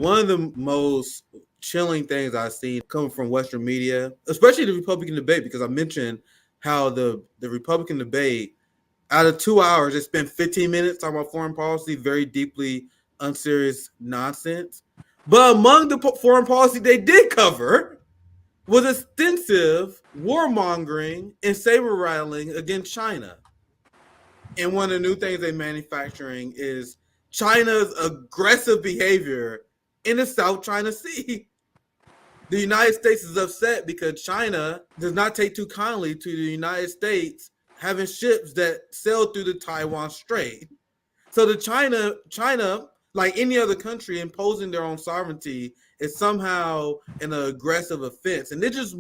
One of the most chilling things I've seen coming from Western media, especially the Republican debate, because I mentioned how the Republican debate, out of 2 hours, they spent 15 minutes talking about foreign policy, very deeply unserious nonsense. But among the foreign policy they did cover was extensive warmongering and saber rattling against China. And one of the new things they're manufacturing is China's aggressive behavior in the South China Sea. The United States is upset because China does not take too kindly to the United States having ships that sail through the Taiwan Strait. So the China, like any other country, imposing their own sovereignty is somehow an aggressive offense. And this is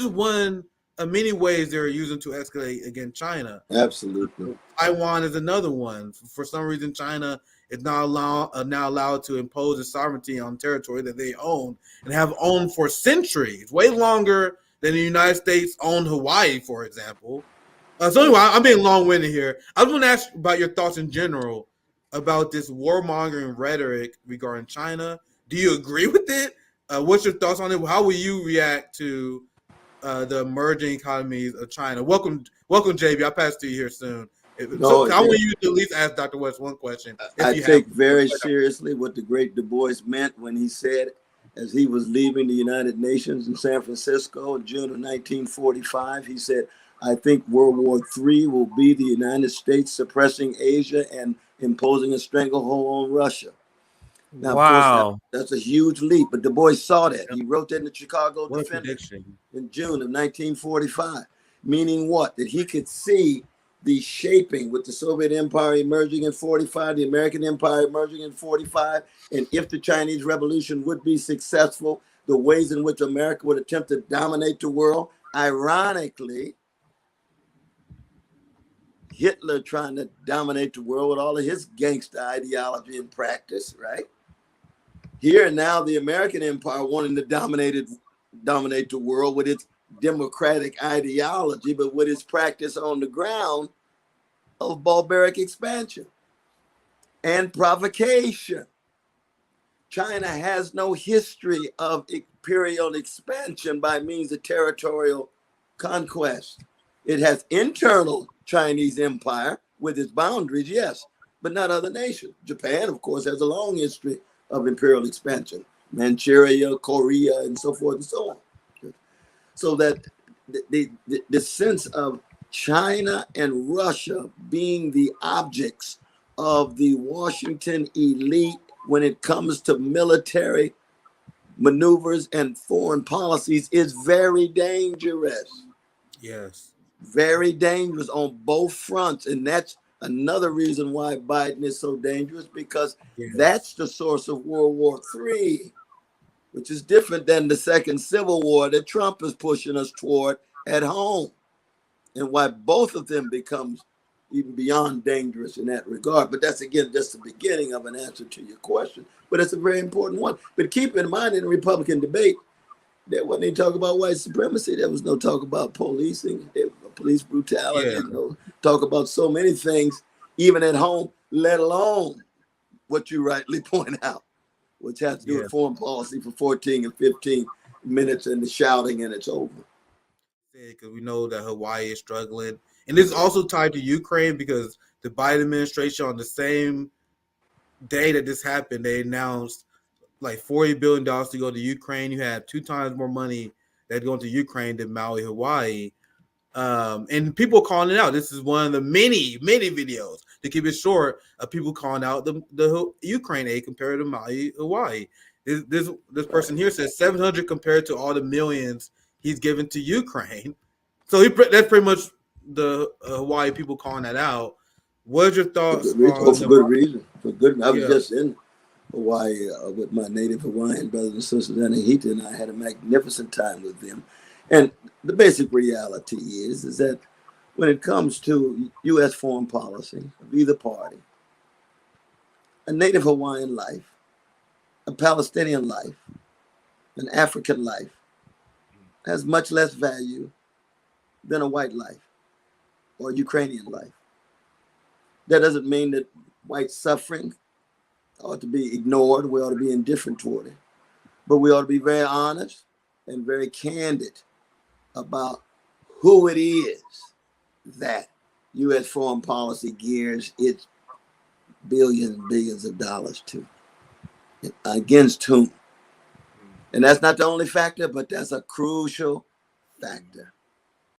one of many ways they're using to escalate against China. Absolutely. Taiwan is another one. For some reason, China is now allowed to impose a sovereignty on territory that they own and have owned for centuries, way longer than the United States owned Hawaii, for example. So anyway, I'm being long-winded here. I was going to ask about your thoughts in general about this warmongering rhetoric regarding China. Do you agree with it? What's your thoughts on it? How will you react to the emerging economies of China? Welcome, JB. I'll pass to you here soon. I want you to at least ask Dr. West one question. I take very seriously what the great Du Bois meant when he said, as he was leaving the United Nations in San Francisco in June of 1945, he said, I think World War III will be the United States suppressing Asia and imposing a stranglehold on Russia. Now, wow. Of course, that's a huge leap, but Du Bois saw that. He wrote that in the Chicago Defender in June of 1945, meaning what? That he could see the shaping with the Soviet Empire emerging in 45, the American Empire emerging in 45, and if the Chinese Revolution would be successful, the ways in which America would attempt to dominate the world. Ironically, Hitler trying to dominate the world with all of his gangster ideology and practice, right? Here now, the American Empire wanting to dominate the world with its democratic ideology, but with its practice on the ground of barbaric expansion and provocation. China has no history of imperial expansion by means of territorial conquest. It has internal Chinese empire with its boundaries, yes, but not other nations. Japan, of course, has a long history of imperial expansion, Manchuria, Korea, and so forth and so on. So that the sense of China and Russia being the objects of the Washington elite when it comes to military maneuvers and foreign policies is very dangerous. Yes. Very dangerous on both fronts. And that's another reason why Biden is so dangerous, because that's the source of World War III, which is different than the second Civil War that Trump is pushing us toward at home, and why both of them becomes even beyond dangerous in that regard. But that's, again, just the beginning of an answer to your question. But it's a very important one. But keep in mind, in the Republican debate, there wasn't any talk about white supremacy. There was no talk about policing, police brutality. Yeah. No talk about so many things, even at home, let alone what you rightly point out, which has to do with foreign policy for 14 and 15 minutes and the shouting, and it's over. Because we know that Hawaii is struggling. And this is also tied to Ukraine, because the Biden administration, on the same day that this happened, they announced like $40 billion to go to Ukraine. You have 2 times more money that's going to Ukraine than Maui, Hawaii. And people calling it out. This is one of the many videos, to keep it short, of people calling out the Ukraine aid compared to Maui, Hawaii. This person here says 700 compared to all the millions he's given to Ukraine. So that's pretty much the Hawaii people calling that out. What's your thoughts? For good reason. I was just in Hawaii with my native Hawaiian brothers and sisters, and Anahita and I had a magnificent time with them. And the basic reality is that when it comes to U.S. foreign policy of either party, a native Hawaiian life, a Palestinian life, an African life has much less value than a white life or Ukrainian life. That doesn't mean that white suffering ought to be ignored. We ought to be indifferent toward it. But we ought to be very honest and very candid about who it is that U.S. foreign policy gears its billions and billions of dollars to. Against whom? And that's not the only factor, but that's a crucial factor.